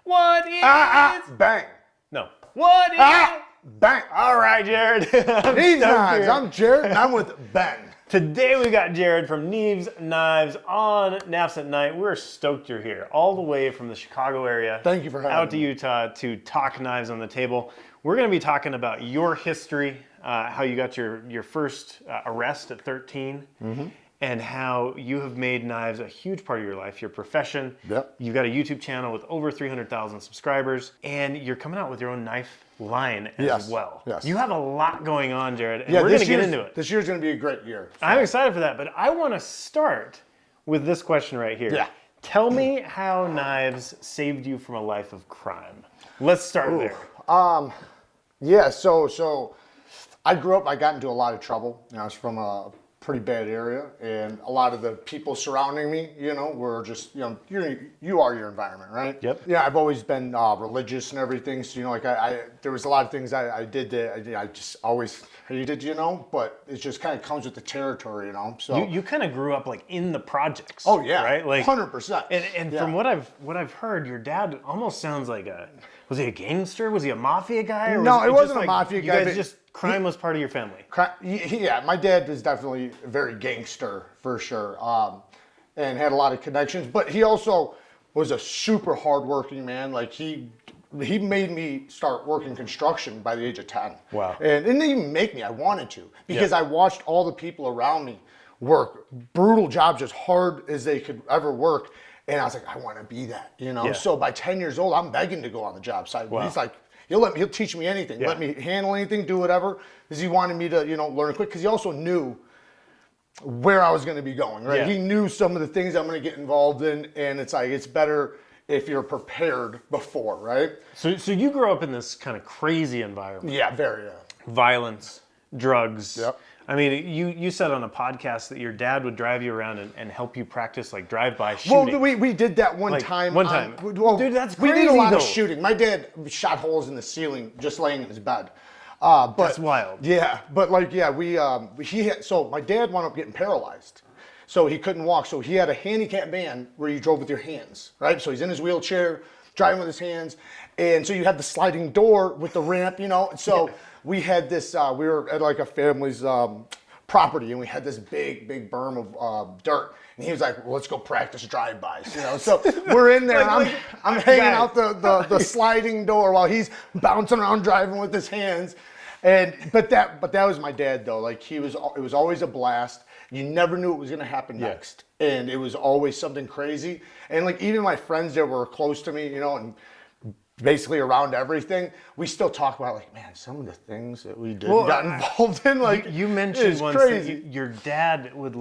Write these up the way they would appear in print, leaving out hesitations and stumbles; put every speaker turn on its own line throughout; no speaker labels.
What is...
Bang.
No. What is...
Bang.
All right, Jared.
Knives Knives. I'm Jared, and I'm with Ben.
Today we got Jared from Jerads Knives on Naps at Night. We're stoked you're here, all the way from the Chicago area.
Thank you for having me.
Out to Utah to talk knives on the table. We're going to be talking about your history, how you got your first arrest at 13, and how you have made knives a huge part of your life, your profession.
Yep.
You've got a YouTube channel with over 300,000 subscribers, and you're coming out with your own knife line as well.
Yes.
You have a lot going on, Jared, and we're going to get into it.
This year's going to be a great year.
I'm excited for that, but I want to start with this question right here.
Yeah.
Tell me how knives saved you from a life of crime. Let's start there.
Yeah, so I grew up, I got into a lot of trouble. I was from a pretty bad area, and a lot of the people surrounding me, were just, you are your environment, right?
Yep.
Yeah, I've always been religious and everything, so, there was a lot of things I did that I just always hated, but it just kind of comes with the territory, so.
You kind of grew up, in the projects.
Oh, yeah.
Right?
100%.
And from what I've heard, your dad almost sounds like was he a gangster? Was he a mafia guy? Or
No,
was
it wasn't a mafia guy.
You guys crime was part of your family.
Yeah, my dad was definitely very gangster for sure, and had a lot of connections. But he also was a super hardworking man. He made me start working construction by the age of 10.
Wow.
And it didn't even make me. I wanted to because I watched all the people around me work brutal jobs as hard as they could ever work. And I was like, I want to be that,
Yeah.
So by 10 years old, I'm begging to go on the job site.
Wow.
He's like, he'll teach me anything.
Yeah.
Let me handle anything, do whatever. Because he wanted me to, learn quick. Because he also knew where I was going to be going, right?
Yeah.
He knew some of the things I'm going to get involved in. And it's better if you're prepared before, right?
So you grew up in this kind of crazy environment.
Yeah, very.
Violence, drugs.
Yep.
I mean, you said on a podcast that your dad would drive you around and help you practice drive-by shooting.
Well, we did that one time.
One time. Dude, that's crazy.
We did a lot
though.
of shooting. My dad shot holes in the ceiling just laying in his bed.
That's wild.
Yeah, but so my dad wound up getting paralyzed. So he couldn't walk. So he had a handicap van where you drove with your hands, right? So he's in his wheelchair, driving with his hands. And so you had the sliding door with the ramp, So we had this, we were at a family's property, and we had this big berm of dirt. And he was like, well, let's go practice drive-bys, So we're in there, and I'm hanging out the sliding door while he's bouncing around driving with his hands. But that was my dad, though. It was always a blast. You never knew what was going to happen next. And it was always something crazy. And even my friends that were close to me, and basically around everything, we still talk about man, some of the things that we did got involved in.
You mentioned once that your dad would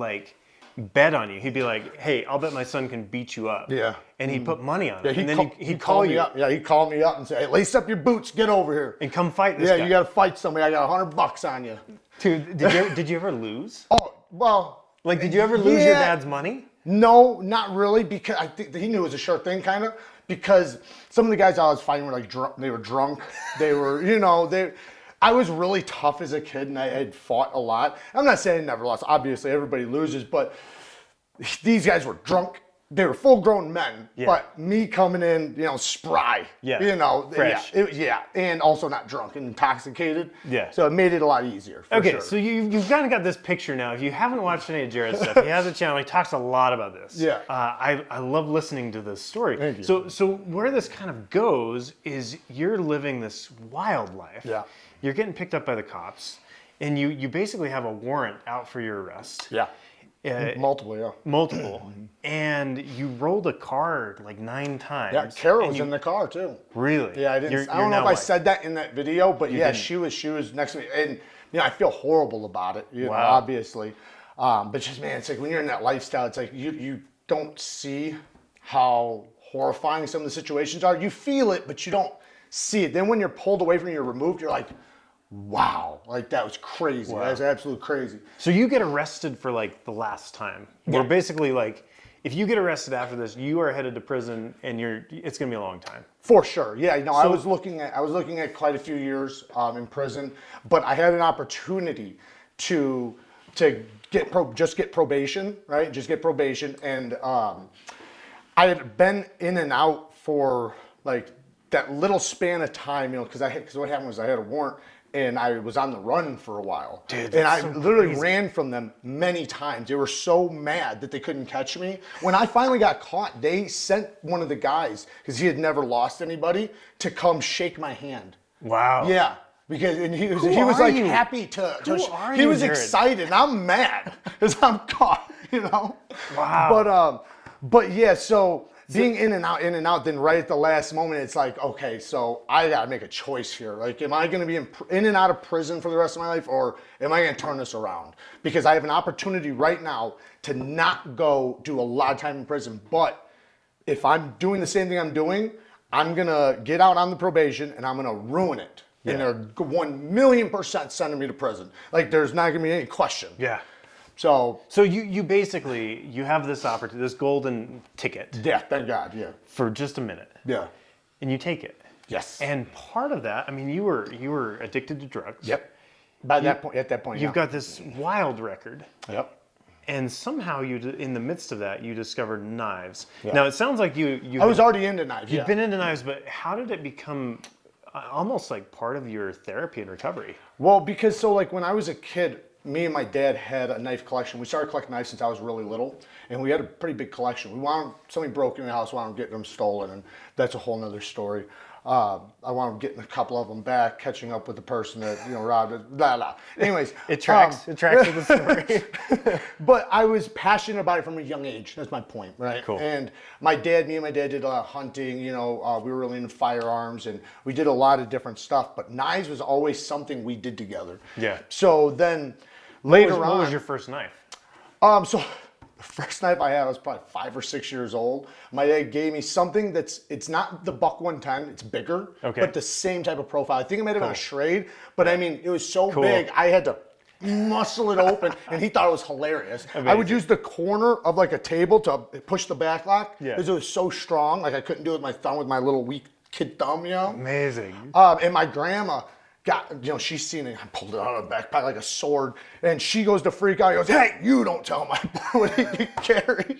bet on you. He'd be like, hey, I'll bet my son can beat you up.
Yeah.
And he'd put money on it.
Yeah,
and then he'd call you
up. Yeah, he'd call me up and say, hey, lace up your boots, get over here.
And come fight this guy.
Yeah, you got to fight somebody. I got $100 on you.
Dude, did you ever lose?
Oh, well.
Did you ever lose your dad's money?
No, not really, because I think he knew it was a sure thing, kind of. Because some of the guys I was fighting were drunk. They were drunk. They were, I was really tough as a kid, and I had fought a lot. I'm not saying I never lost. Obviously, everybody loses, but these guys were drunk. They were full-grown men, but me coming in, spry.
Yeah. Fresh.
Yeah, and also not drunk and intoxicated.
Yeah.
So it made it a lot easier. For sure.
So you've kind of got this picture now. If you haven't watched any of Jared's stuff, he has a channel. He talks a lot about this.
Yeah.
I love listening to this story.
Thank you.
So where this kind of goes is you're living this wild life.
Yeah.
You're getting picked up by the cops, and you basically have a warrant out for your arrest.
Yeah. Multiple, yeah.
Multiple. And you rolled a car 9 times.
Yeah, Carol was in the car too.
Really?
Yeah, I didn't. I don't know if I said that in that video, but she was next to me, and I feel horrible about it. Know, obviously, but just it's when you're in that lifestyle, it's you don't see how horrifying some of the situations are. You feel it, but you don't see it. Then when you're pulled away from you, you're removed, you're like, wow, that was crazy. Wow. That was absolutely crazy.
So you get arrested for the last time. We're basically if you get arrested after this, you are headed to prison, and it's gonna be a long time.
For sure, yeah. I was looking at quite a few years in prison, but I had an opportunity to get probation, right? Just get probation, and I had been in and out for like that little span of time, because what happened was I had a warrant and I was on the run for a while.
Dude,
and I
so
literally
crazy.
ran from them many times. They were so mad that they couldn't catch me. When I finally got caught, they sent one of the guys, because he had never lost anybody, to come shake my hand.
Wow.
Yeah. Because he was
Who
like
are you?
happy to.
Who are
he
you,
was
Jared?
excited. And I'm mad because I'm caught.
Wow.
But yeah. So being in and out. Then right at the last moment, it's like, okay, so I gotta make a choice here. Like, am I gonna be in and out of prison for the rest of my life, or am I gonna turn this around? Because I have an opportunity right now to not go do a lot of time in prison. But if I'm doing the same thing I'm doing, I'm gonna get out on the probation and I'm gonna ruin it.
Yeah.
And they're 1,000,000% sending me to prison. Like, there's not gonna be any question.
Yeah.
So
you basically, you have this opportunity, this golden ticket
yeah, thank God, yeah.
for just a minute.
Yeah.
And you take it.
Yes.
And part of that, I mean, you were addicted to drugs.
Yep. At that point,
You've got this wild record.
Yep.
And somehow in the midst of that, you discovered knives.
Yeah.
Now, it sounds like you
I was already into knives.
you've
Yeah.
been into knives, but how did it become almost like part of your therapy and recovery?
Well, because like when I was a kid, me and my dad had a knife collection. We started collecting knives since I was really little, and we had a pretty big collection. We wanted something broke in the house, wanted getting them stolen, and that's a whole nother story. I wound up getting a couple of them back, catching up with the person that robbed it. Blah blah. Anyways,
It tracks. It tracks with the story.
But I was passionate about it from a young age. That's my point, right?
Cool.
And me and my dad did a lot of hunting. We were really into firearms, and we did a lot of different stuff. But knives was always something we did together.
Yeah.
So then later on,
What was your first knife?
so the first knife I had, I was probably 5 or 6 years old. My dad gave me something it's not the Buck 110, it's bigger,
Okay.
but the same type of profile. I think it might have been a Schrade, but I mean, it was so big, I had to muscle it open, and he thought it was hilarious.
Amazing.
I would use the corner of like a table to push the back lock,
Yeah.
because it was so strong, like I couldn't do it with my thumb, with my little weak kid thumb,
Amazing.
And my grandma she's seen it. I pulled it out of the backpack like a sword, and she goes to freak out. He goes, "Hey, you don't tell my boy what he can carry.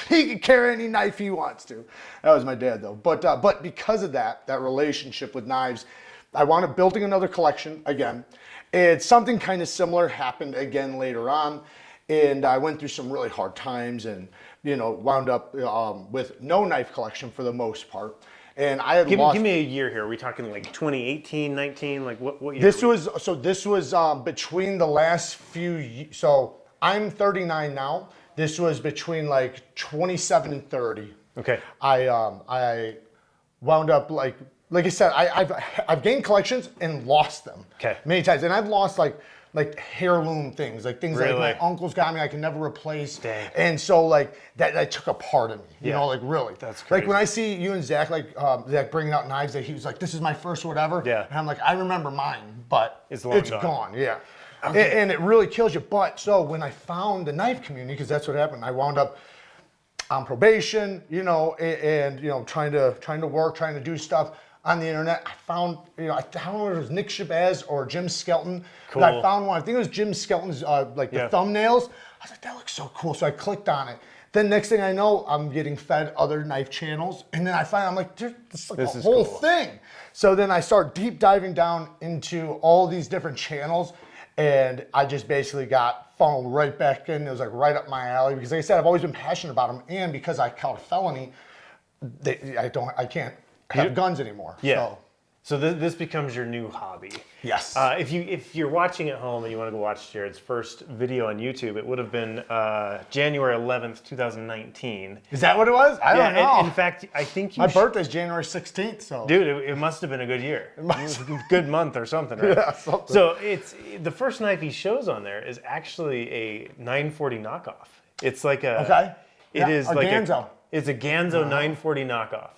He can carry any knife he wants to." That was my dad, though. But because of that relationship with knives, I wound up building another collection again. And something kind of similar happened again later on, and I went through some really hard times, and wound up with no knife collection for the most part. And I had
Give
lost.
me a year here. Are we talking like 2018, 19? Like what year?
This was between the last few. So I'm 39 now. This was between like 27 and 30.
Okay.
I wound up like I said, I've gained collections and lost them.
Okay.
Many times, and I've lost like heirloom things, like things
Really?
like my uncle's got me, I can never replace.
Dang.
And so like that took a part of me,
Yeah.
like really.
That's
Like
crazy.
when I see you and Zach, Zach bringing out knives that he was like, this is my first whatever.
Yeah.
And I'm like, I remember mine, but
It's long
it's
gone.
gone. Yeah. And it really kills you. But so when I found the knife community, because that's what happened, I wound up on probation, and trying to work, trying to do stuff on the internet. I found, I don't know if it was Nick Shabazz or Jim Skelton.
Cool.
But I found one. I think it was Jim Skelton's, the thumbnails. I was like, that looks so cool. So I clicked on it. Then next thing I know, I'm getting fed other knife channels. And then I'm like, dude, this is
This
a
is
whole
cool.
thing. So then I start deep diving down into all these different channels. And I just basically got funneled right back in. It was like right up my alley. Because like I said, I've always been passionate about them. And because I caught a felony, I can't have guns anymore.
Yeah. So this becomes your new hobby.
Yes.
If you're watching at home and you want to go watch Jared's first video on YouTube, it would have been January 11th, 2019.
Is that what it was? I don't know.
In fact, I think
My birthday's January 16th, so.
Dude, it must have been a good year. It was a good month or something, right?
Yeah, something.
So the first knife he shows on there is actually a 940 knockoff. It's like a.
Okay.
It is like
Ganzo.
It's a Ganzo 940 knockoff.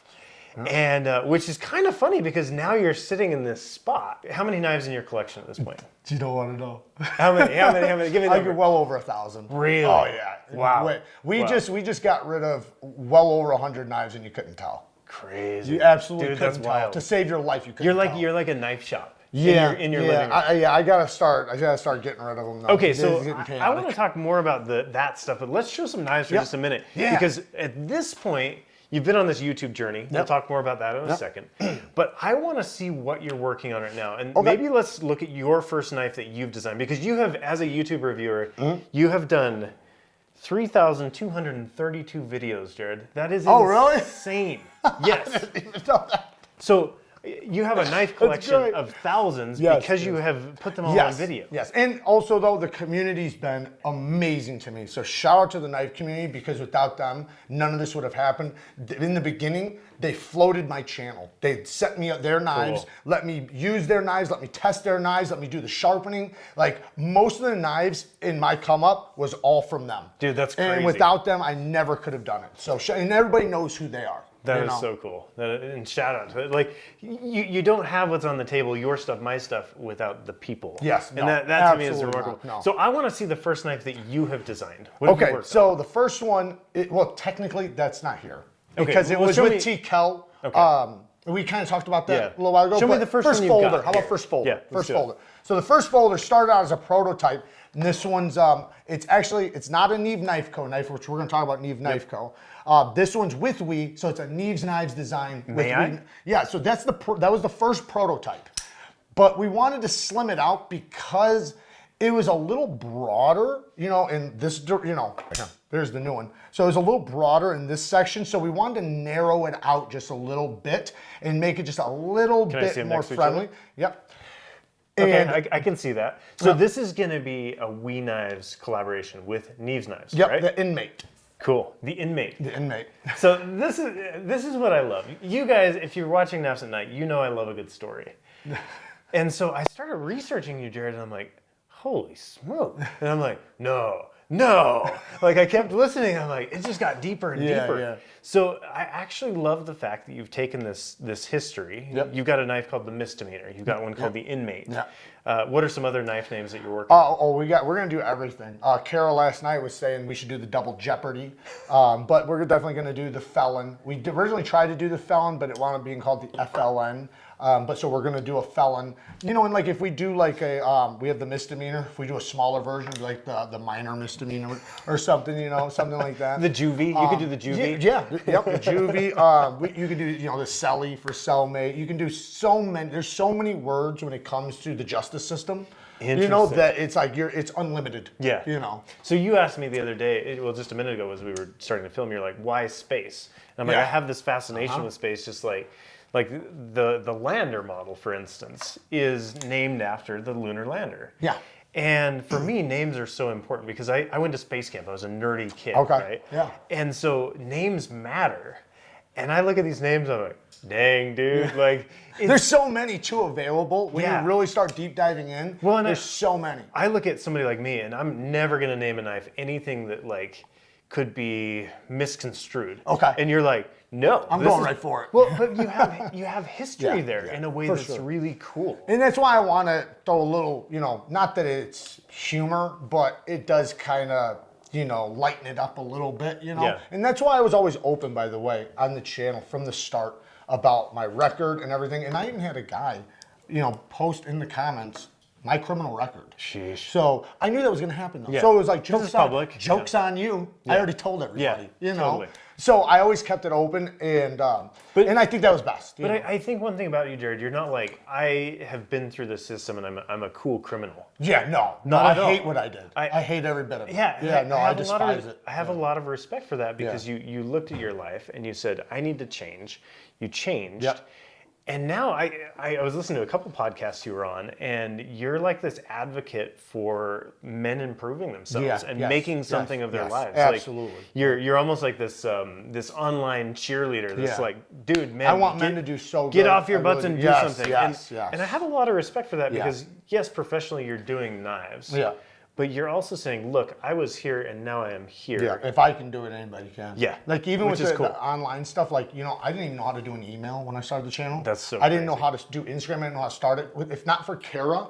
And which is kind of funny because now you're sitting in this spot. How many knives in your collection at this point?
You don't want to know.
How many? Give me the
I
number.
get well over 1,000.
Really?
Oh yeah.
Wow.
We
Wow.
just got rid of well over 100 knives and you couldn't tell.
Crazy.
You absolutely
Dude,
couldn't
that's
tell.
wild.
To save your life, you couldn't tell.
You're like a knife shop.
Yeah,
in your living room.
I gotta start getting rid of them. Now.
Okay,
It's
so
getting
I
chaotic.
want to talk more about that stuff, but let's show some knives for just a minute.
Yeah.
Because at this point, you've been on this YouTube journey. We'll talk more about that in a second. But I want to see what you're working on right now. And maybe let's look at your first knife that you've designed. Because you have, as a YouTube reviewer, you have done 3,232 videos, Jared. That is insane. Yes.
I didn't even know that.
So you have a knife collection of thousands because you have put them all on video.
Yes, and also though the community's been amazing to me. So shout out to the knife community, because without them, none of this would have happened. In the beginning, they floated my channel. They set me up their knives, let me use their knives, let me test their knives, let me do the sharpening. Like most of the knives in my come up was all from them.
Dude, that's crazy.
And without them, I never could have done it. So, and everybody knows who they are.
That is so cool. And shout out to it. Like, you don't have what's on the table, your stuff, my stuff, without the people.
Yes.
And that to me is remarkable.
No.
So I want to see the first knife that you have designed. What have you worked
so
on?
the first one, well, technically, that's not here.
Okay,
Because it was with T. Kel.
Okay.
We kind of talked about that a little while ago.
Show me the first one you've
folder.
got
How about first folder?
Yeah,
first folder. So the first folder started out as a prototype, and this one's it's not a Neve Knife Co. knife, which we're going to talk about Neve Knife Co. This one's with We, so it's a Neve's Knives design.
May I?
Yeah. So that was the first prototype, but we wanted to slim it out because it was a little broader, in this, there's the new one. So it was a little broader in this section, so we wanted to narrow it out just a little bit and make it just a little bit more friendly. Yep.
Okay, and I can see that. So this is going to be a We Knives collaboration with Neve's Knives, right?
The Inmate.
Cool, the Inmate.
The Inmate.
So this is what I love. You guys, if you're watching Knives at Night, you know I love a good story. And so I started researching you, Jared, and I'm like, holy smoke. And I'm like, no. Like I kept listening. I'm like, it just got deeper and deeper. Yeah. So I actually love the fact that you've taken this history.
Yep.
You've got a knife called the Misdemeanor. You've got one called the Inmate.
Yeah.
What are some other knife names that you're working on?
We're gonna do everything. Kara last night was saying we should do the double jeopardy, but we're definitely gonna do the felon. We originally tried to do the felon, but it wound up being called the FLN. But so we're gonna do a felon. And like if we do like we have the misdemeanor. If we do a smaller version, like the minor misdemeanor or something, something like that.
The juvie. You could do the juvie.
Yep, the juvie. You could do the celly for cellmate. You can do so many. There's so many words when it comes to the justice system. That it's like it's unlimited.
Yeah. So you asked me the other day, just a minute ago, as we were starting to film, you're like, why space? And I'm like, I have this fascination with space, just like the lander model, for instance, is named after the lunar lander.
Yeah.
And for me, names are so important because I went to space camp. I was a nerdy kid, right?
Yeah.
And so names matter. And I look at these names, I'm like, dang, dude. Like,
there's so many too available. When you really start deep diving in, there's so many.
I look at somebody like me, and I'm never gonna name a knife anything that could be misconstrued.
Okay.
And you're like, no,
I'm going right for it.
Well, but you have history there in a way that's really cool.
And that's why I want to throw a little, not that it's humor, but it does kind of, lighten it up a little bit,
Yeah.
And that's why I was always open, by the way, on the channel from the start about my record and everything. And I even had a guy, post in the comments my criminal record.
Sheesh.
So I knew that was going to happen, though.
Yeah.
So it was like,
This is public.
Jokes on you.
Yeah.
I already told everybody,
Totally.
So I always kept it open, and I think that was best.
But I think one thing about you, Jared, you're not like, I have been through the system and I'm a cool criminal.
Yeah, no, I hate what I did. I hate every bit of it. I despise it.
I have a lot of respect for that because you looked at your life and you said, I need to change. You changed.
Yep.
And now I was listening to a couple podcasts you were on, and you're like this advocate for men improving themselves and making something of their lives.
Absolutely.
Like, you're almost like this this online cheerleader. This like, dude, man,
I want men to do so good.
Get off your butts and do something.
Yes.
And I have a lot of respect for that because yes, professionally you're doing knives.
Yeah.
But you're also saying, look, I was here and now I am here.
Yeah, if I can do it, anybody can.
Yeah.
Like even with the online stuff, I didn't even know how to do an email when I started the channel.
That's so
I didn't know how to do Instagram. I didn't know how to start it. If not for Kara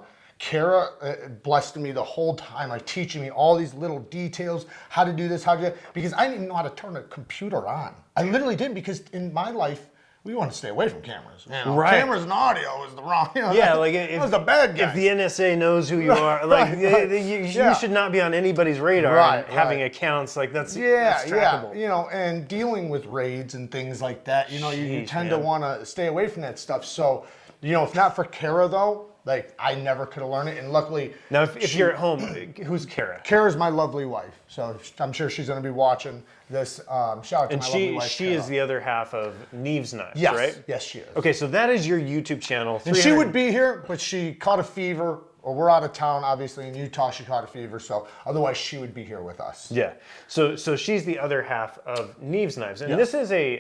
blessed me the whole time, like teaching me all these little details, how to do this, because I didn't even know how to turn a computer on. I literally didn't, because in my life, we want to stay away from cameras. You know?
Right.
Cameras and audio is the wrong. You know,
Yeah,
that,
like
that was the bad guy.
if the NSA knows who you are, like you should not be on anybody's radar.
Right,
and having accounts like that's
yeah,
trackable.
you know, and dealing with raids and things like that, you know, you tend to want to stay away from that stuff. So, you know, if not for Kara though, like I never could have learned it, and luckily.
Now, if you're at home, who's Kara?
Kara's my lovely wife, so I'm sure she's going to be watching this. Shout out to my lovely wife.
She is the other half of Knives Knives,
yes,
right?
Yes, she is.
Okay, so that is your YouTube channel.
And she would be here, but she caught a fever, or we're out of town, obviously, in Utah. She caught a fever, so otherwise she would be here with us.
Yeah. So she's the other half of Knives Knives, and this is a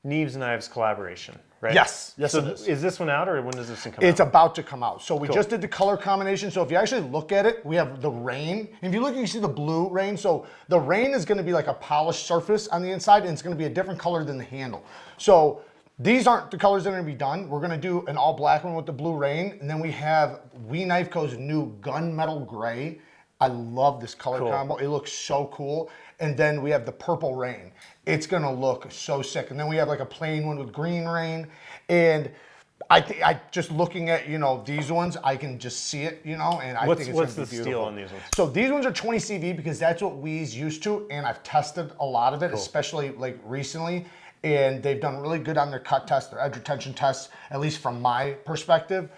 Knives Knives collaboration, right?
Yes. Yes,
So
it is.
is this one out, or when does this one come out?
It's about to come out. So we just did the color combination. So if you actually look at it, we have the rain. And if you look, you see the blue rain. So the rain is going to be like a polished surface on the inside, and it's going to be a different color than the handle. So these aren't the colors that are going to be done. We're going to do an all black one with the blue rain. And then we have We Knife Co's new gunmetal gray. I love this color combo. It looks so cool. And then we have the purple rain. It's gonna look so sick. And then we have like a plain one with green rain. And I just looking at, you know, these ones, I can just see it, you know, and I think it's gonna be beautiful.
What's the steel on these ones?
So these ones are 20 CV because that's what We's used to, and I've tested a lot of it, especially like recently, and they've done really good on their cut tests, their edge retention tests, at least from my perspective.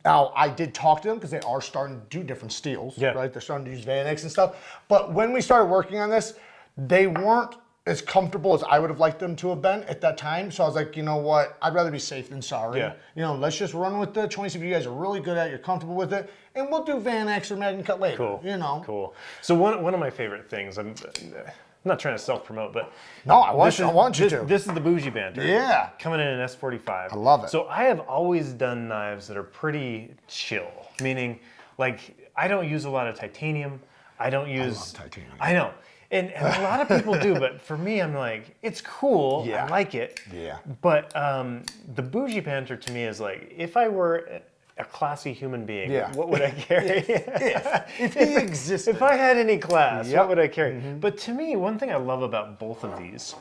Now, I did talk to them because they are starting to do different steels, right? They're starting to use Van X and stuff. But when we started working on this, they weren't as comfortable as I would have liked them to have been at that time. So I was like, you know what? I'd rather be safe than sorry.
Yeah.
You know, let's just run with the 20 CV. You guys are really good at it. You're comfortable with it. And we'll do Van X or Magna Cut later.
Cool.
You know.
Cool. So one of my favorite things, I'm not trying to self-promote, but
no, I want you to.
This is the Bougie Banter.
Yeah.
Coming in an S45.
I love it.
So I have always done knives that are pretty chill, meaning like I don't use a lot of titanium. I don't use.
I love titanium.
I know. And a lot of people do, but for me, I'm like, it's cool.
Yeah.
I like it.
Yeah.
But the Bougie Banter to me is like, if I were a classy human being, what would I carry?
if he existed.
If I had any class, what would I carry? But to me, one thing I love about both of these,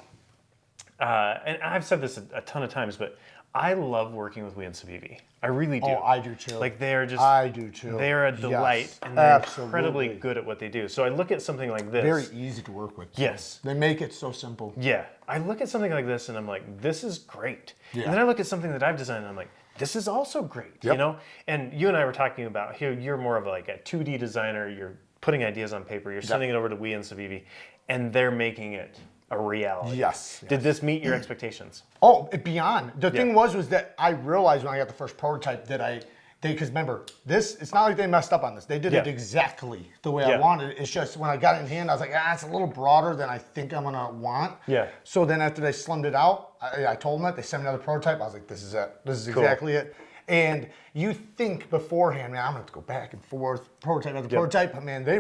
and I've said this a ton of times, but I love working with Wee and Savivi. I really do.
Oh, I do too.
Like they're just.
I do too.
They're a delight, and they're incredibly good at what they do. So I look at something like this.
Very easy to work with.
Yes.
They make it so simple.
Yeah. I look at something like this, and I'm like, this is great. Yeah. And then I look at something that I've designed, and I'm like, this is also great. You know. And you and I were talking about here. You're more of like a 2D designer. You're putting ideas on paper. You're sending it over to Wee and Savivi, and they're making it a reality.
Yes.
Did this meet your expectations?
Oh, beyond. The thing was that I realized when I got the first prototype that because remember, it's not like they messed up on this. They did it exactly the way I wanted it. It's just when I got it in hand, I was like, it's a little broader than I think I'm gonna want. Yeah. So then after they slimmed it out, I told them that. They sent me another prototype. I was like, this is it. This is exactly it. And you think beforehand, man, I'm gonna have to go back and forth, prototype after prototype, but man, they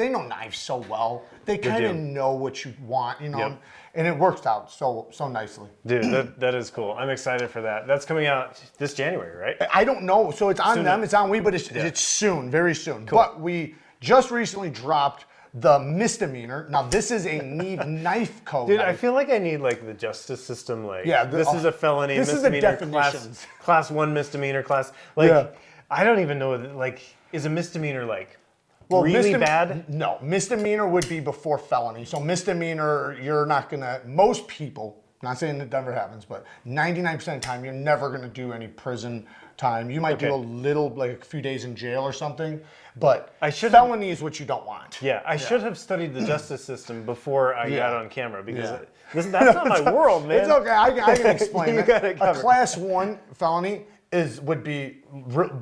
know knives so well. They kind of know what you want, you know, and it works out so nicely.
Dude, that is cool. I'm excited for that. That's coming out this January, right?
I don't know. So it's on them, it's on Wee, but it's soon, very soon. Cool. But we just recently dropped the misdemeanor. Now this is a knife code.
Dude, I feel like I need like the justice system. Like, this is a felony,
this
misdemeanor,
is the definitions.
class 1 misdemeanor, class. Like, I don't even know. Like, is a misdemeanor like really bad?
No, misdemeanor would be before felony. So misdemeanor, you're not gonna. Most people, not saying that never happens, but 99% of the time, you're never gonna do any prison time. You might do a little, like a few days in jail or something. But felony is what you don't want.
Yeah, I should have studied the justice system before I got on camera because that's not my world, man.
It's okay. I can explain it.
Got it covered.
A class 1 felony would be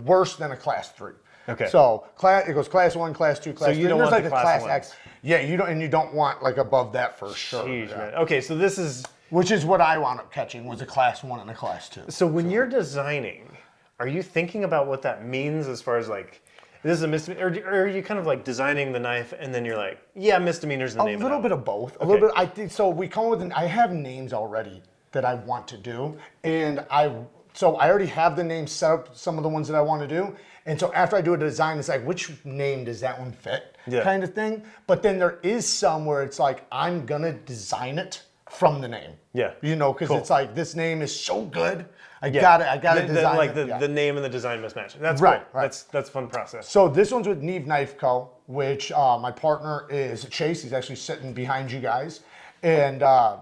worse than a class 3.
Okay.
So it goes class 1, class 2, class 3.
So you don't want
like
the
a
class
X. Yeah, you don't want like above that for sure.
Jeez, man. Okay, so this is.
Which is what I wound up catching was a class 1 and a class 2.
So when you're designing, are you thinking about what that means as far as like, this is a misdemeanor, or are you kind of like designing the knife and then you're like, misdemeanor's the name of it?
A little bit of both. A little bit. I think so. We come with I have names already that I want to do, and I already have the names set up. Some of the ones that I want to do, and so after I do a design, it's like which name does that one fit, kind of thing. But then there is some where it's like I'm gonna design it from the name.
Yeah.
You know, because
Cool.
it's like, this name is so good. I gotta design
like
it.
the name and the design must match. That's
Right,
cool.
right.
That's a fun process.
So this one's with Neve Knife Co., which my partner is Chase. He's actually sitting behind you guys. And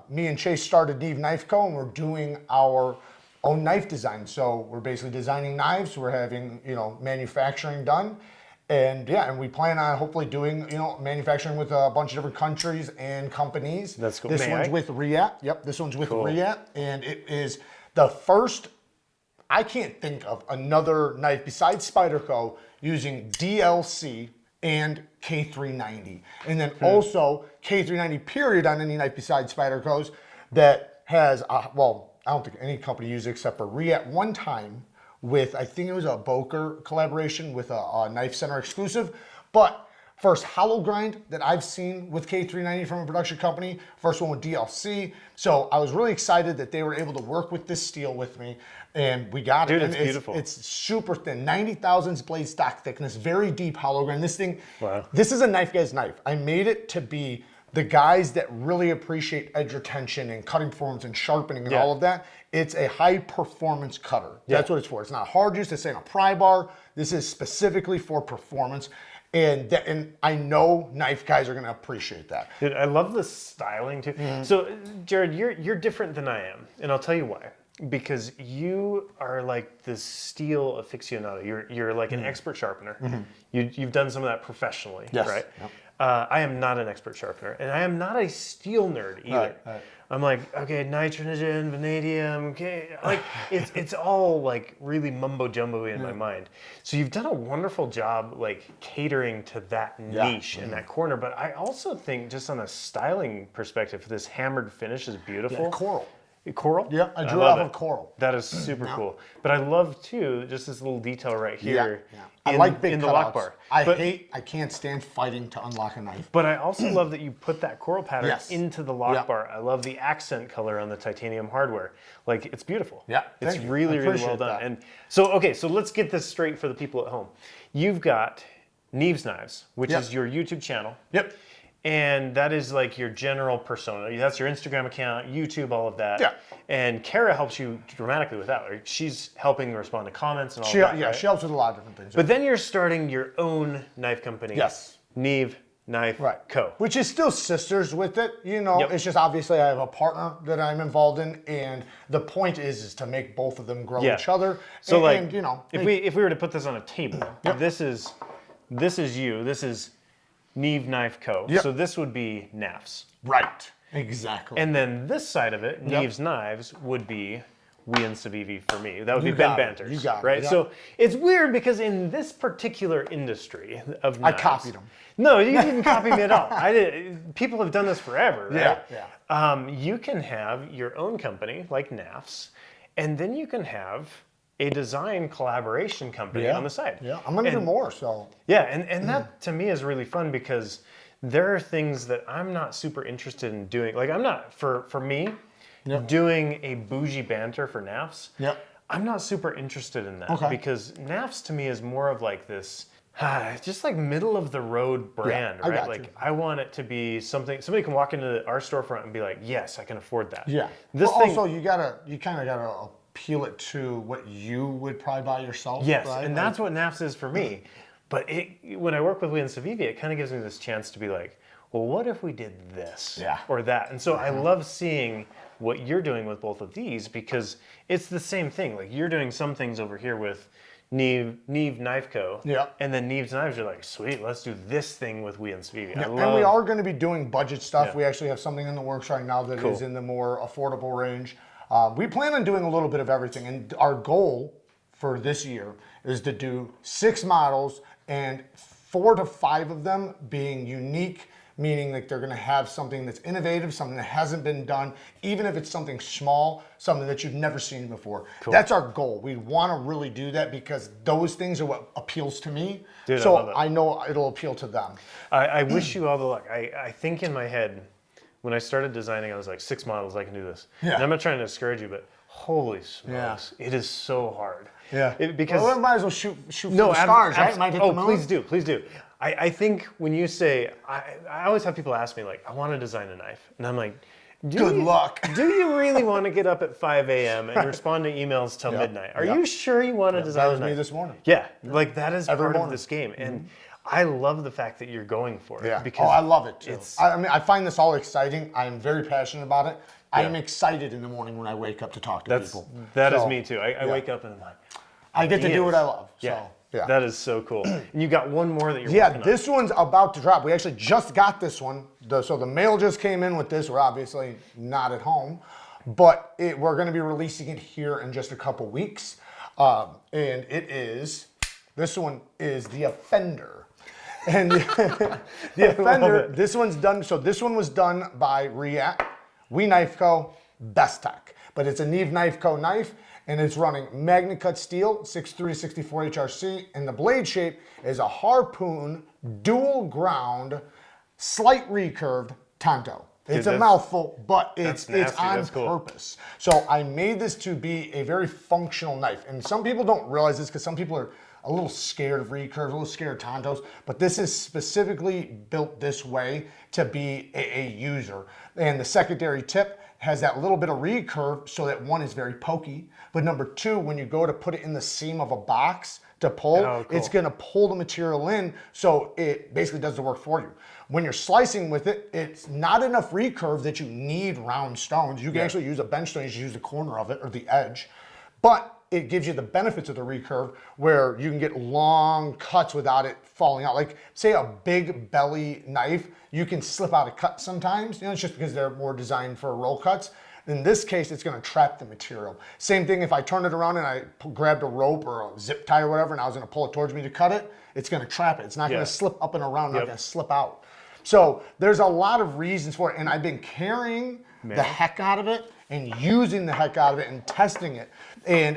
me and Chase started Neve Knife Co., and we're doing our own knife design. So we're basically designing knives. We're having, manufacturing done. And yeah, and we plan on hopefully doing, manufacturing with a bunch of different countries and companies.
That's cool.
This
May
one's
I?
with Riat. Yep, this one's with
Cool.
Riat. And it is the first, I can't think of another knife besides Spyderco using DLC and K390. And then also K390 period on any knife besides Spyderco's that has, I don't think any company uses it except for Riat one time with, I think it was a Boker collaboration with a Knife Center exclusive. But first hollow grind that I've seen with K390 from a production company, first one with DLC. So I was really excited that they were able to work with this steel with me, and we got it.
Dude, it's
And
beautiful.
It's super thin, 90 thousandths blade stock thickness, very deep hollow grind. This thing,
Wow.
this is a knife guy's knife. I made it to be the guys that really appreciate edge retention and cutting performance and sharpening and all of that. It's a high performance cutter. That's what it's for. It's not hard use. This ain't a pry bar. This is specifically for performance. And I know knife guys are gonna appreciate that.
Dude, I love the styling too. So, Jared, you're different than I am, and I'll tell you why. Because you are like this steel aficionado. You're like an expert sharpener. You've done some of that professionally,
Yes.
right?
Yep.
I am not an expert sharpener, and I am not a steel nerd either.
Right.
I'm like, okay, nitrogen, vanadium, okay, like it's all like really mumbo jumbo in my mind. So you've done a wonderful job like catering to that niche and that corner. But I also think just on a styling perspective, this hammered finish is beautiful.
Yeah, coral.
Coral?
Yeah, I drew
love
off
it.
of coral.
That is super cool. But I love too, just this little detail right here.
I like big
in the
cutouts.
lock bar.
I can't stand fighting to unlock a knife.
But I also love that you put that coral pattern
Yes.
into the lock
Yeah.
bar. I love the accent color on the titanium hardware. Like, it's beautiful.
Yeah,
It's
thank you.
really,
I
really well
appreciate
done.
that.
And so, okay, so let's get this straight for the people at home. You've got Jerads Knives, which
Yep.
is your YouTube channel.
Yep.
And that is like your general persona. That's your Instagram account, YouTube, all of that.
Yeah.
And Kara helps you dramatically with that. Right? She's helping respond to comments and all
She,
that.
yeah,
right?
she helps with a lot of different things.
But then you're starting your own knife company.
Yes.
Neve Knife
Right.
Co.
Which is still sisters with it,
Yep.
It's just obviously I have a partner that I'm involved in, and the point is to make both of them grow
Yeah.
each other.
So
and,
if we were to put this on a table, this is you. This is Neve Knife Co.
Yep.
So this would be NAFs.
Right. Exactly.
And then this side of it,
Yep.
Neve's Knives, would be we and Savivi for me. That would
You
be Ben
got it.
Banter's.
You got it.
Right?
Yep.
So it's weird because in this particular industry of
I
knives,
copied 'em.
No, you didn't copy me at all. I did. People have done this forever, right?
Yeah.
You can have your own company like NAFs, and then you can have a design collaboration company on the side.
Yeah. I'm gonna do more. So
Yeah, and that to me is really fun because there are things that I'm not super interested in doing. Like I'm not, for me, doing a Bougie Banter for NAFs, I'm not super interested in that because NAFs to me is more of like this, just like middle of the road brand,
I
right?
got
Like
you.
I want it to be something, somebody can walk into our storefront and be like, yes, I can afford that.
yeah.
This
Well,
thing,
also you kind of gotta appeal it to what you would probably buy yourself.
yes,
right?
and that's what NAFs is for me. But when I work with Lee and Savivi, it kind of gives me this chance to be like, well, what if we did this or that? And so I love seeing what you're doing with both of these because it's the same thing. Like you're doing some things over here with Neve Knife Co.
Yeah.
And then Neve's Knives, you're like, sweet, let's do this thing with We and Savivi.
And we are going to be doing budget stuff. We actually have something in the works right now that
Cool.
is in the more affordable range. We plan on doing a little bit of everything, and our goal for this year is to do 6 models and 4 to 5 of them being unique, meaning that they're going to have something that's innovative, something that hasn't been done, even if it's something small, something that you've never seen before. Cool. That's our goal. We want to really do that because those things are what appeals to me.
Dude,
so
I love it.
I know it'll appeal to them.
I wish you all the luck. I think in my head, when I started designing, I was like, 6 models, I can do this.
Yeah.
And I'm not trying to discourage you, but holy smokes, it is so hard.
Yeah.
Because
well, we might as well shoot for
no,
the stars, right? Might hit the moon.
please do. I think when you say, I always have people ask me like, I want to design a knife. And I'm like,
Good luck.
Do you really want to get up at 5 a.m. and respond to emails till midnight? Are you sure you want to design
That was
a
me
knife?
this morning.
Yeah, like that is
Every
part
morning.
of this game. And I love the fact that you're going for it.
Yeah.
Because
I love it too.
it's-
I mean, I find this all exciting. I'm very passionate about it. I am excited in the morning when I wake up to talk to people.
That is
So,
me too. I wake up and I'm like,
I get to do what I love.
yeah.
So, yeah.
That is so cool. And you got one more that you're
Yeah,
working on.
this one's about to drop. We actually just got this one. So the mail just came in with this. We're obviously not at home, but we're going to be releasing it here in just a couple weeks. And this one is the Offender. And the Offender, this one's done. So this one was done by React, We Knife Co., Best Tech. But it's a Neve Knife Co. knife. And it's running magnet cut steel, 6364 HRC, and the blade shape is a harpoon, dual ground, slight recurved Tanto. It's a mouthful, but it's on purpose. So I made this to be a very functional knife. And some people don't realize this because some people are a little scared of recurves, a little scared of Tantos, but this is specifically built this way to be a user. And the secondary tip has that little bit of recurve so that one is very pokey, but number two, when you go to put it in the seam of a box to pull, it's gonna pull the material in, so it basically does the work for you. When you're slicing with it, it's not enough recurve that you need round stones. You can actually use a bench stone, you just use the corner of it or the edge, but it gives you the benefits of the recurve where you can get long cuts without it falling out. Like say a big belly knife, you can slip out a cut sometimes. It's just because they're more designed for roll cuts. In this case, it's gonna trap the material. Same thing if I turned it around and I grabbed a rope or a zip tie or whatever and I was gonna pull it towards me to cut it, it's gonna trap it. It's not gonna slip up and around, not gonna slip out. So there's a lot of reasons for it, and I've been carrying the heck out of it and using the heck out of it and testing it, and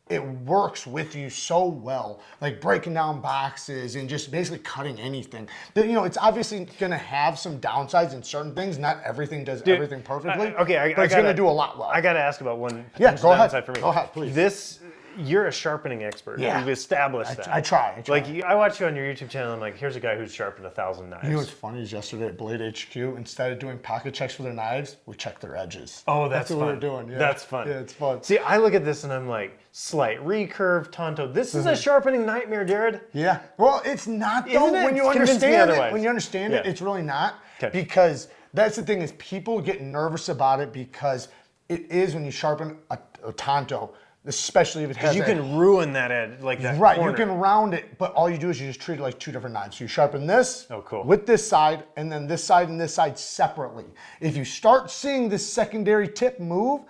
it works with you so well, like breaking down boxes and just basically cutting anything. It's obviously gonna have some downsides in certain things. Not everything does everything perfectly.
But
it's gonna do a lot well.
I gotta ask about one
go ahead.
downside for me.
Go ahead, please.
You're a sharpening expert.
Yeah.
We've established that.
I try.
Like I watch you on your YouTube channel. I'm like, here's a guy who's sharpened 1,000 knives.
You know what's funny is yesterday at Blade HQ, instead of doing pocket checks for their knives, we checked their edges.
Oh, that's
what
fun.
we're doing. Yeah.
That's fun.
Yeah, it's fun.
See, I look at this and I'm like, slight recurve, Tanto. This is a sharpening nightmare, Jared.
Yeah. Well, it's not though.
Isn't it?
When you
Convince me
understand it,
otherwise.
when you understand it, it's really not.
Okay.
Because that's the thing is people get nervous about it because it is when you sharpen a Tanto, especially if it has
You can ruin that edge, like that
right,
corner.
you can round it, but all you do is you just treat it like two different knives. So you sharpen this
cool.
with this side, and then this side and this side separately. If you start seeing this secondary tip move,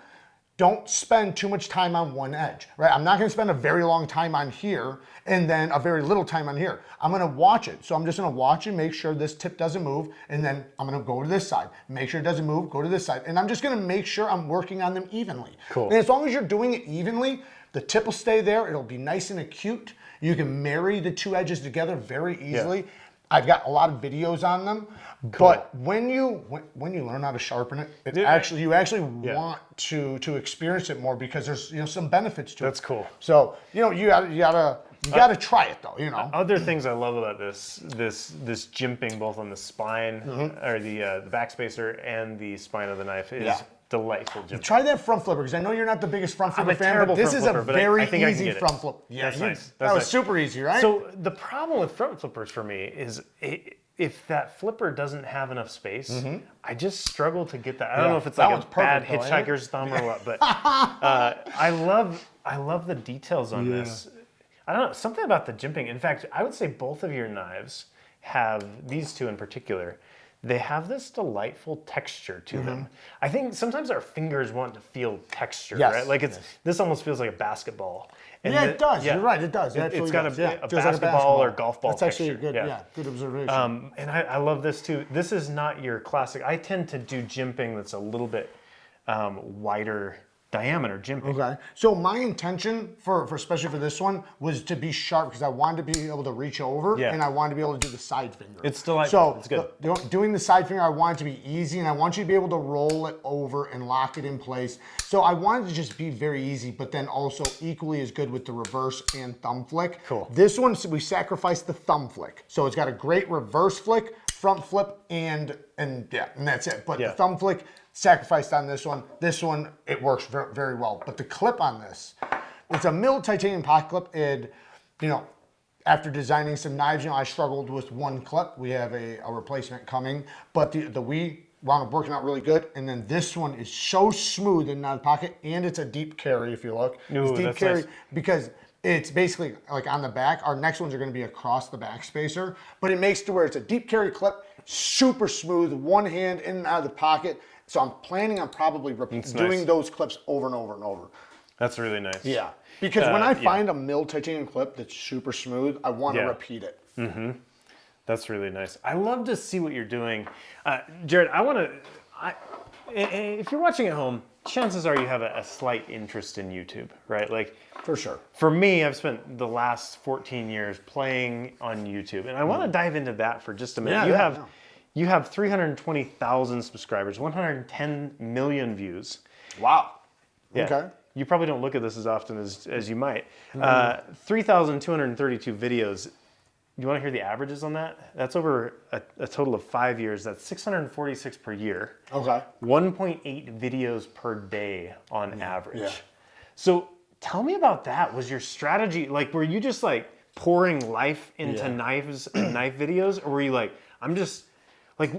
don't spend too much time on one edge, right? I'm not gonna spend a very long time on here and then a very little time on here. I'm gonna watch it. So I'm just gonna watch and make sure this tip doesn't move, and then I'm gonna go to this side, make sure it doesn't move, go to this side, and I'm just gonna make sure I'm working on them evenly.
Cool.
And as long as you're doing it evenly, the tip will stay there, it'll be nice and acute. You can marry the two edges together very easily. Yeah. I've got a lot of videos on them, but when you learn how to sharpen it, you actually want to experience it more because there's some benefits to it.
That's cool.
So you gotta try it though.
Other things I love about this jimping both on the spine or the backspacer and the spine of the knife is delightful jimping.
Try that front flipper because I know you're not the biggest front flipper fan, but this is a very easy front flip.
Yeah, that's nice.
That was super easy, right?
So the problem with front flippers for me is if that flipper doesn't have enough space, I just struggle to get that. I don't know if it's like a bad hitchhiker's thumb or what, but I love the details on this. I don't know, something about the jimping. In fact, I would say both of your knives have, these two in particular, they have this delightful texture to them. I think sometimes our fingers want to feel texture, right? Like this almost feels like a basketball. And
it does. You're right, it does.
It's got a basketball or golf ball
That's actually
texture.
a good observation.
And I love this too. This is not your classic. I tend to do jimping that's a little bit wider diameter jimping.
Okay. So my intention for especially for this one was to be sharp because I wanted to be able to reach over and I wanted to be able to do the side finger.
It's delightful.
So
it's good.
Doing the side finger, I want it to be easy and I want you to be able to roll it over and lock it in place. So I wanted to just be very easy, but then also equally as good with the reverse and thumb flick.
Cool.
This one, we sacrificed the thumb flick. So it's got a great reverse flick front flip and that's it. But
Yeah.
the thumb flick sacrificed on this one. This one, it works very, very well. But the clip on this, it's a milled titanium pocket clip. And, you know, after designing some knives, you know, I struggled with one clip. We have a replacement coming, but the we wound up working out really good. And then this one is so smooth in the pocket, and it's a deep carry. If you look,
Ooh,
it's deep
that's
carry
nice.
because it's basically like on the back. Our next ones are going to be across the back spacer, but it makes to where it's a deep carry clip, super smooth, one hand in and out of the pocket. So I'm planning on probably doing those clips over and over and over.
That's really nice.
Yeah, because when I find a milled titanium clip that's super smooth, I want to repeat it.
Mm-hmm. That's really nice. I love to see what you're doing. Jared, if you're watching at home, chances are you have a slight interest in YouTube, right? Like,
For sure.
for me, I've spent the last 14 years playing on YouTube, and I want to dive into that for just a minute. You have 320,000 subscribers, 110 million views.
Wow.
Yeah.
Okay.
You probably don't look at this as often as you might. 3,232 videos. You want to hear the averages on that? That's over a total of 5 years. That's 646 per year.
Okay.
1.8 videos per day on average.
Yeah.
So tell me about that. Was your strategy, like, were you just like pouring life into knives and knife videos? Or were you like,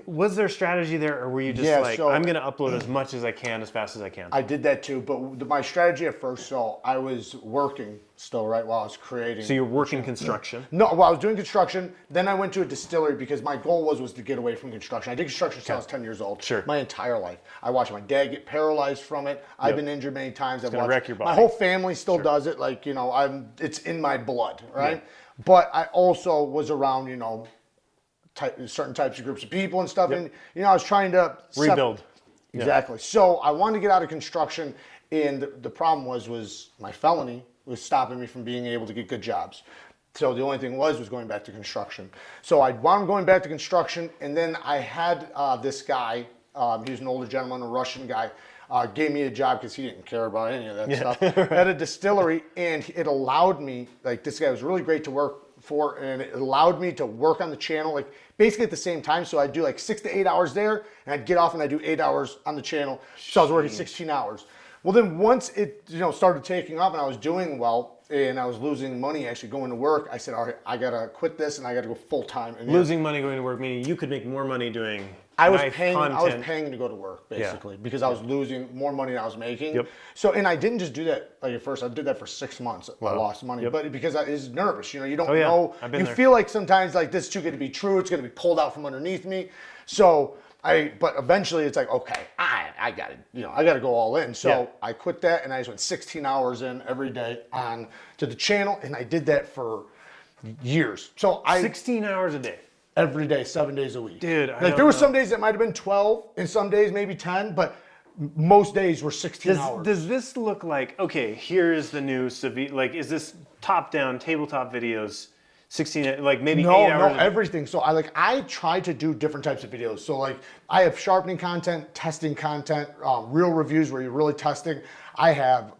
was there strategy there? Or were you just I'm going to upload as much as I can, as fast as I can?
I did that too, but my strategy at first, so I was working still, right, while I was creating.
So you're working construction?
No, well, I was doing construction. Then I went to a distillery because my goal was to get away from construction. I did construction since I was 10 years old.
Sure.
My entire life. I watched my dad get paralyzed from it. I've been injured many times. I've watched
wreck your body.
my whole family still does it. Like, you know, it's in my blood, right? Yeah. But I also was around, you know, certain types of groups of people and stuff. And, you know, I was trying to
rebuild.
Exactly. So I wanted to get out of construction. And the problem was my felony was stopping me from being able to get good jobs. So the only thing was going back to construction. So I wound up going back to construction, and then I had this guy, he was an older gentleman, a Russian guy, gave me a job because he didn't care about any of that stuff, at a distillery, and it allowed me, like, this guy was really great to work for, and it allowed me to work on the channel, like, basically at the same time. So I'd do like 6 to 8 hours there, and I'd get off and I'd do 8 hours on the channel. So I was working 16 hours. Well, then once it, you know, started taking up and I was doing well and I was losing money actually going to work, I said, all right, I got to quit this and I got to go full time.
Losing money going to work, meaning you could make more money doing
I was
knife
paying
content.
to go to work, basically, because I was losing more money than I was making.
Yep.
So, and I didn't just do that like at first. I did that for 6 months. I lost money, but because I was nervous. You know, you don't know. You feel like sometimes like this is too good to be true. It's going to be pulled out from underneath me. So but eventually it's like, okay, I got it. You know, I got to go all in. So I quit that and I just went 16 hours in every day on to the channel, and I did that for years. So
16 hours a day.
Every day, 7 days a week.
Dude,
like there were some days that might have been 12, and some days maybe 10, but most days were 16 hours.
Does this look like, okay, here's the new, like, is this top-down tabletop videos, 16, like maybe 8 hours?
No, everything. So I try to do different types of videos. So like I have sharpening content, testing content, real reviews where you're really testing. I have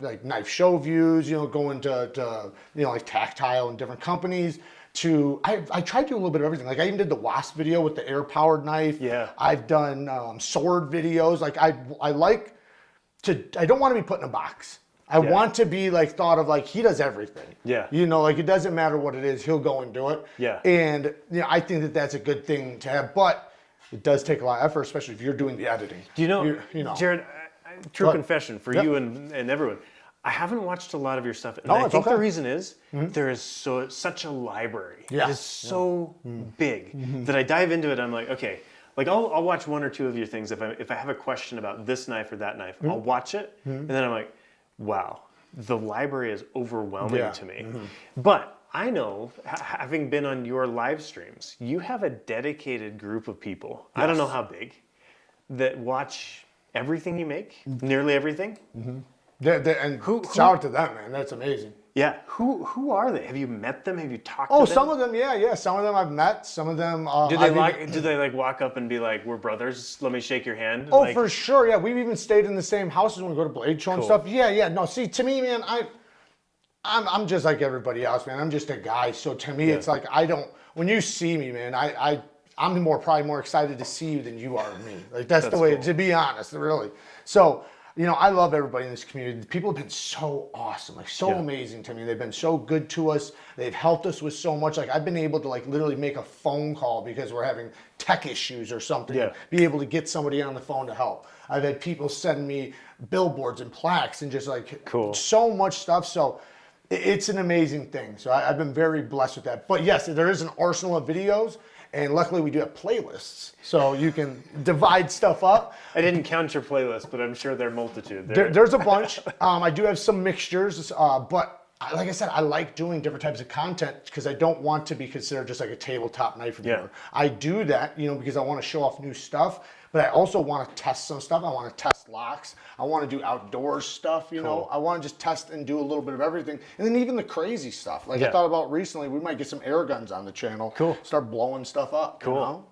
like knife show views, you know, going to you know, like Tactile and different companies. I tried to do a little bit of everything. Like I even did the Wasp video with the air-powered knife.
Yeah.
I've done sword videos. Like I don't want to be put in a box. I want to be like thought of like he does everything.
Yeah.
You know, like it doesn't matter what it is, he'll go and do it.
Yeah.
And you know, I think that that's a good thing to have, but it does take a lot of effort, especially if you're doing the editing.
Do you know, Jared, true confession for you and everyone, I haven't watched a lot of your stuff, and I think the reason is there is such a library.
Yeah.
It is so big that I dive into it. I'm like, okay, like I'll watch one or two of your things if I have a question about this knife or that knife. I'll watch it, and then I'm like, wow, the library is overwhelming to me. But I know, having been on your live streams, you have a dedicated group of people. Yes. I don't know how big, that watch everything you make, nearly everything.
And shout out to them, man. That's amazing.
Yeah. Who are they? Have you met them? Have you talked to them?
Oh, some of them, yeah. Some of them I've met. Some of them.
Do they like walk up and be like, "We're brothers. Let me shake your hand"?
Oh, for sure. Yeah, we've even stayed in the same houses when we go to Blade Show and stuff. Yeah. No, see, to me, man, I'm just like everybody else, man. I'm just a guy. So to me, it's like I don't. When you see me, man, I'm probably more excited to see you than you are me. Like that's the way, to be honest, really. So, you know, I love everybody in this community. People have been so awesome, like so amazing to me. They've been so good to us. They've helped us with so much. Like I've been able to like literally make a phone call because we're having tech issues or something.
Yeah.
Be able to get somebody on the phone to help. I've had people send me billboards and plaques and just like so much stuff. So it's an amazing thing. So I've been very blessed with that. But yes, there is an arsenal of videos. And luckily we do have playlists, so you can divide stuff up.
I didn't count your playlist, but I'm sure there are multitude.
There's a bunch. I do have some mixtures, but like I said, I like doing different types of content because I don't want to be considered just like a tabletop knife reviewer. I do that, you know, because I want to show off new stuff, but I also want to test some stuff. I want to test locks. I want to do outdoors stuff, you know. I want to just test and do a little bit of everything. And then even the crazy stuff. Like I thought about recently, we might get some air guns on the channel. Start blowing stuff up, you know?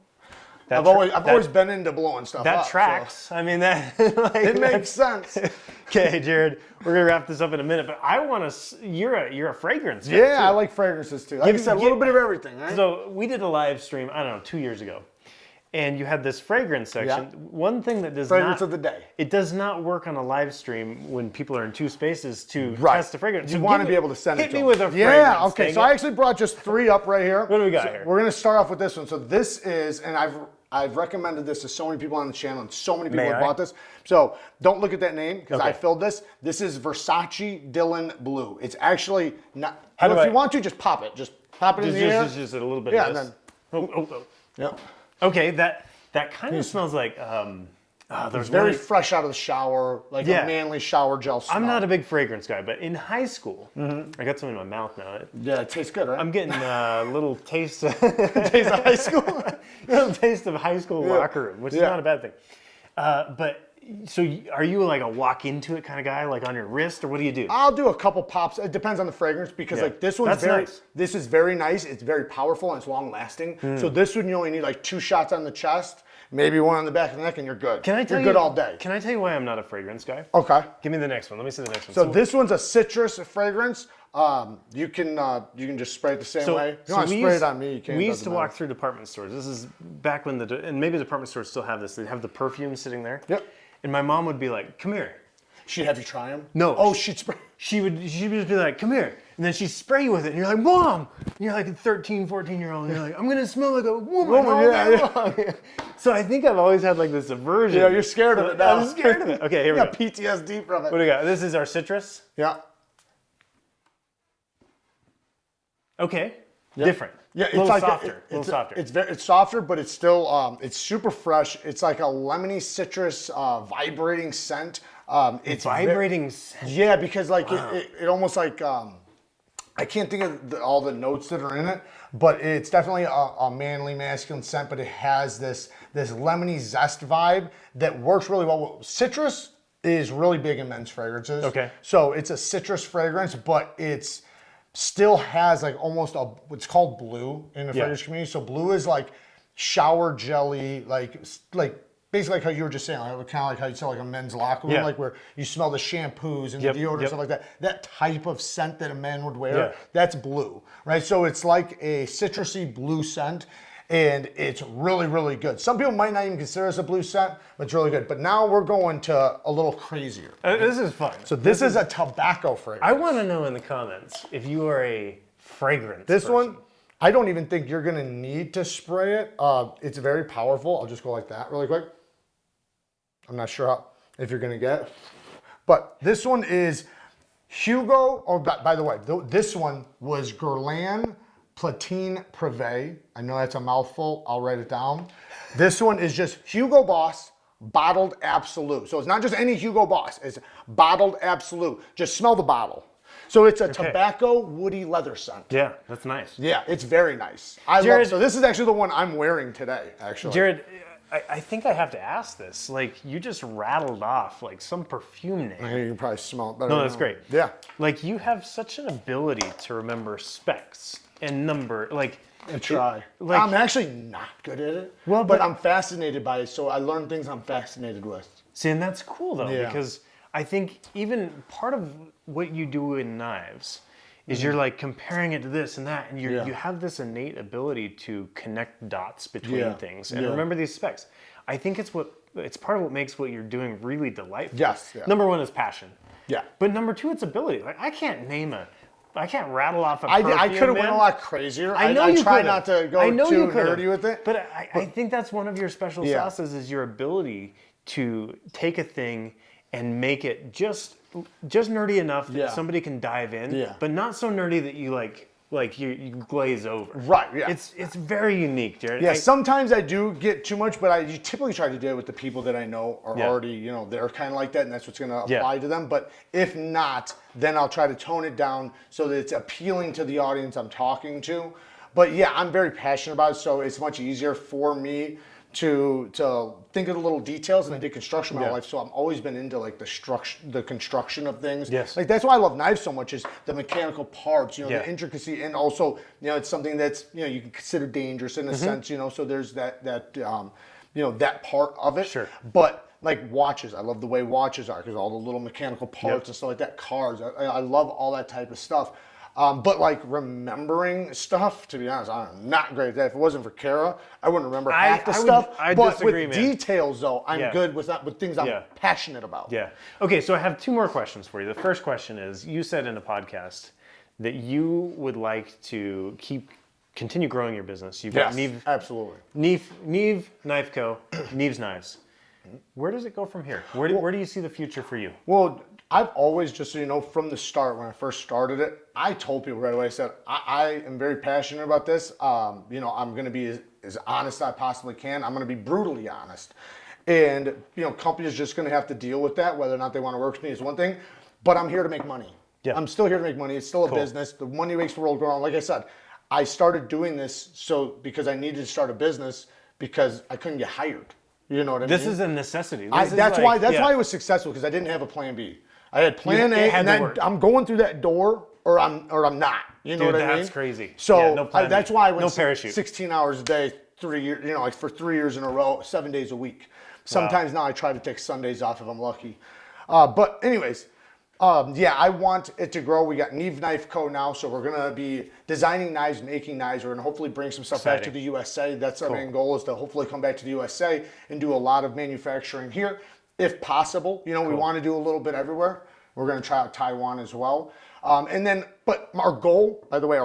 I've always been into blowing stuff up.
That tracks. So. I mean, that like,
it makes sense.
Okay, Jared, we're gonna wrap this up in a minute, but I want to. You're a fragrance guy.
Yeah, too. I like fragrances too. Like I said, a little bit of everything. Right?
So we did a live stream. I don't know, 2 years ago, and you had this fragrance section. One thing that does
fragrance of the day.
It does not work on a live stream when people are in two spaces to test a fragrance.
You want to be able to send it to them.
Hit me with a fragrance.
Yeah. Okay. So I actually brought just 3 up right here.
What do we got here?
We're gonna start off with this one. So this is, and I've recommended this to so many people on the channel, and so many people have bought this. So don't look at that name because I filled this. This is Versace Dylan Blue. It's actually not. If you want to, just pop it. Just pop it in the air.
Just a little bit.
Yeah.
Of this.
And then.
Yeah. Okay. That kind of smells like.
There's very fresh out of the shower, like a manly shower gel smell.
I'm not a big fragrance guy, but in high school, I got some in my mouth now.
Yeah, it tastes good, right?
I'm getting a little taste of
high school.
A little taste of high school locker room, which is not a bad thing. But so are you like a walk into it kind of guy, like on your wrist, or what do you do?
I'll do a couple pops. It depends on the fragrance because like this one's This is very nice. It's very powerful and it's long lasting. So this one you only need like 2 shots on the chest. Maybe 1 on the back of the neck and you're good. You're good all day.
Can I tell you why I'm not a fragrance guy?
Okay.
Give me the next one. Let me see the next one.
So this one's a citrus fragrance. You can just spray it the same way. If you want to spray it on me, you can.
We used to walk through department stores. This is back when and maybe department stores still have this. They have the perfume sitting there.
Yep.
And my mom would be like, "Come here."
She'd have you try them?
No.
Oh, she'd spray.
She'd just be like, "Come here." And then she'd spray you with it. And you're like, "Mom!" And you're like a 13, 14-year-old. And you're like, "I'm going to smell like a woman all day long." So I think I've always had like this aversion.
Yeah, you're scared of it now.
I'm scared of it. Okay, here we go.
PTSD from it.
What do we got? This is our citrus.
Yeah.
Okay. Yep. Different.
Yeah,
it's like softer. A little softer.
It's softer, but it's still it's super fresh. It's like a lemony citrus vibrating scent. It's
vibrating scent.
Yeah, because like it almost like I can't think of all the notes that are in it, but it's definitely a manly, masculine scent. But it has this lemony zest vibe that works really well. Citrus is really big in men's fragrances.
Okay.
So it's a citrus fragrance, but it's still has like almost what's called blue in the fragrance community. So blue is like shower jelly, like basically like how you were just saying, like, kind of like how you sell like a men's locker room, like where you smell the shampoos and the deodorant and stuff like that. That type of scent that a man would wear, that's blue, right? So it's like a citrusy blue scent. And it's really, really good. Some people might not even consider this a blue scent, but it's really good. But now we're going to a little crazier.
This is fun.
So this is a tobacco fragrance.
I want to know in the comments if you are a fragrance person.
one, I don't even think you're going to need to spray it. It's very powerful. I'll just go like that really quick. I'm not sure if you're going to get it. But this one is Hugo. Oh, by the way, this one was Guerlain Platine Privé. I know that's a mouthful. I'll write it down. This one is just Hugo Boss Bottled Absolute. So it's not just any Hugo Boss. It's Bottled Absolute. Just smell the bottle. So it's a tobacco woody leather scent.
Yeah, that's nice.
Yeah, it's very nice. Jared, so this is actually the one I'm wearing today, actually.
Jared, I think I have to ask this. Like, you just rattled off like some perfume name.
I think you can probably smell it better.
No, that's great.
Yeah.
Like, you have such an ability to remember specs and number. Like,
I try.
Like,
I'm actually not good at it. Well, but I'm fascinated by it, so I learn things I'm fascinated with.
See, and that's cool though, because I think even part of what you do in knives is you're like comparing it to this and that, and you have this innate ability to connect dots between things and remember these specs. I think it's part of what makes what you're doing really delightful.
Yes. Yeah.
Number one is passion.
Yeah.
But number two, it's ability. Like I can't rattle off a perfume,
I could have went a lot crazier.
I know you
try not to go too nerdy with it.
But I think that's one of your special sauces is your ability to take a thing and make it just nerdy enough that somebody can dive in, but not so nerdy that you you glaze over.
Right, yeah.
It's very unique, Jared.
Yeah, sometimes I do get too much, but I typically try to do it with the people that I know are already, they're kind of like that, and that's what's going to apply to them. But if not, then I'll try to tone it down so that it's appealing to the audience I'm talking to. But yeah, I'm very passionate about it, so it's much easier for me to think of the little details, and I did construction my whole life, so I've always been into like the construction of things.
Yes.
Like that's why I love knives so much, is the mechanical parts, the intricacy, and also it's something that's you can consider dangerous in a sense, so there's that that part of it.
Sure.
But like watches, I love the way watches are because all the little mechanical parts and stuff like that. Cars, I love all that type of stuff. But like remembering stuff, to be honest, I'm not great at that. If it wasn't for Kara, I wouldn't remember half the stuff.
I
but
disagree,
with
man.
details, though, I'm good with that, with things I'm passionate about.
Yeah. Okay, so I have two more questions for you. The first question is, you said in a podcast that you would like to continue growing your business. You've got Neve,
absolutely.
Neve Knife Co., Neve's Knives. Where does it go from here? Where do you see the future for you?
Well, I've always, just so you know, from the start, when I first started it, I told people right away, I said, I am very passionate about this. I'm going to be as honest as I possibly can. I'm going to be brutally honest. And, companies are just going to have to deal with that. Whether or not they want to work with me is one thing, but I'm here to make money. Yeah. I'm still here to make money. It's still a business. The money makes the world go round. Like I said, I started doing this because I needed to start a business because I couldn't get hired. You know what I mean?
This is a necessity.
That's why it was successful, because I didn't have a plan B. I had plan A, and then I'm going through that door, or I'm not. You know what I mean?
That's crazy.
So
no plan
that's
B.
why I went
no parachute.
16 hours a day, 3 years. Like for 3 years in a row, 7 days a week. Sometimes now I try to take Sundays off if I'm lucky. But anyways, I want it to grow. We got Neve Knife Co. now, so we're gonna be designing knives, making knives. We're gonna hopefully bring some stuff back to the USA. That's our main goal, is to hopefully come back to the USA and do a lot of manufacturing here, if possible. We want to do a little bit everywhere. We're gonna try out Taiwan as well. But our goal, by the way,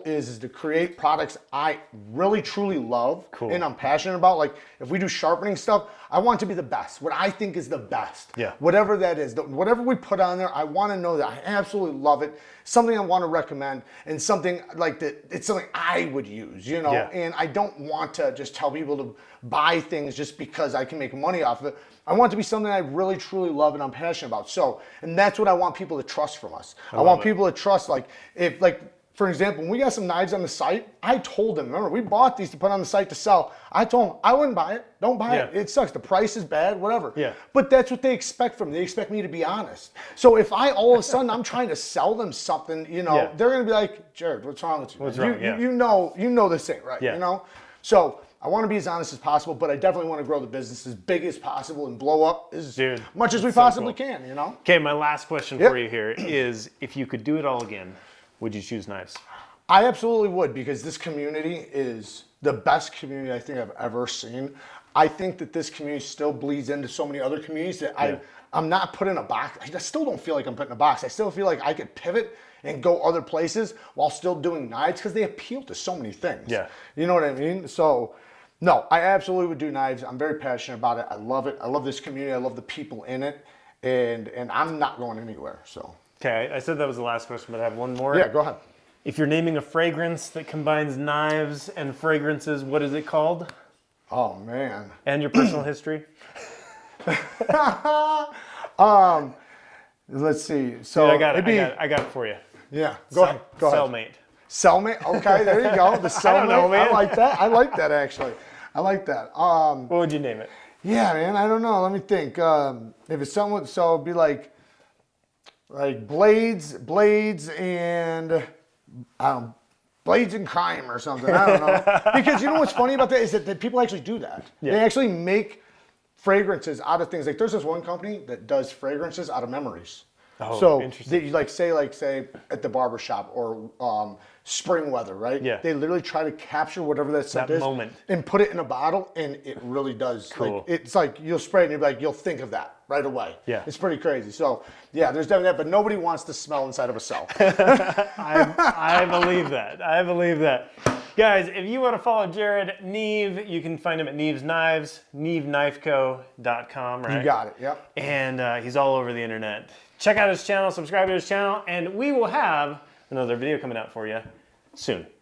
is to create products I really truly love and I'm passionate about. Like if we do sharpening stuff, I want it to be the best, what I think is the best. Yeah. Whatever that is, whatever we put on there, I want to know that I absolutely love it. Something I want to recommend, and something like that, it's something I would use, and I don't want to just tell people to buy things just because I can make money off of it. I want it to be something I really truly love and I'm passionate about. So, and that's what I want people to trust from us. I want people to trust, for example, when we got some knives on the site, I told them, remember, we bought these to put on the site to sell. I told them, I wouldn't buy it. Don't buy it. It sucks. The price is bad, whatever. Yeah. But that's what they expect from me. They expect me to be honest. So if all of a sudden I'm trying to sell them something, they're going to be like, Jared, what's wrong with you?
What's wrong?
You know this ain't right, So I want to be as honest as possible, but I definitely want to grow the business as big as possible and blow up as much as we possibly can,
Okay, my last question for you here is, if you could do it all again, would you choose knives?
I absolutely would, because this community is the best community I think I've ever seen. I think that this community still bleeds into so many other communities that I'm not put in a box. I still don't feel like I'm put in a box. I still feel like I could pivot and go other places while still doing knives, because they appeal to so many things. Yeah. You know what I mean? So, no, I absolutely would do knives. I'm very passionate about it. I love it. I love this community. I love the people in it. And I'm not going anywhere, so.
Okay, I said that was the last question, but I have one more.
Yeah, go ahead.
If you're naming a fragrance that combines knives and fragrances, what is it called?
Oh, man.
And your personal history?
Let's see. So
dude, I got it for you.
Yeah, go ahead.
Cellmate.
Cellmate. Okay, there you go. The cellmate. I don't know, man. I like that. I like that, actually. I like that.
What would you name it?
Yeah, man. I don't know. Let me think. If it's something, so it'd be like blades, and blades and crime or something. I don't know. Because you know what's funny about that is that people actually do that. Yeah. They actually make fragrances out of things. Like there's this one company that does fragrances out of memories.
Oh,
so
interesting.
they say at the barber shop or spring weather, right?
Yeah.
They literally try to capture whatever that scent is
moment.
and put it in a bottle, and it really does.
Cool.
Like, it's like you'll spray it and you'll think of that right away.
Yeah.
It's pretty crazy. So yeah, there's definitely that, but nobody wants to smell inside of a cell.
I believe that. I believe that. Guys, if you want to follow Jared Neve, you can find him at Neve's Knives, neveknifeco.com, right?
You got it. Yep.
And he's all over the internet. Check out his channel, subscribe to his channel, and we will have another video coming out for you soon.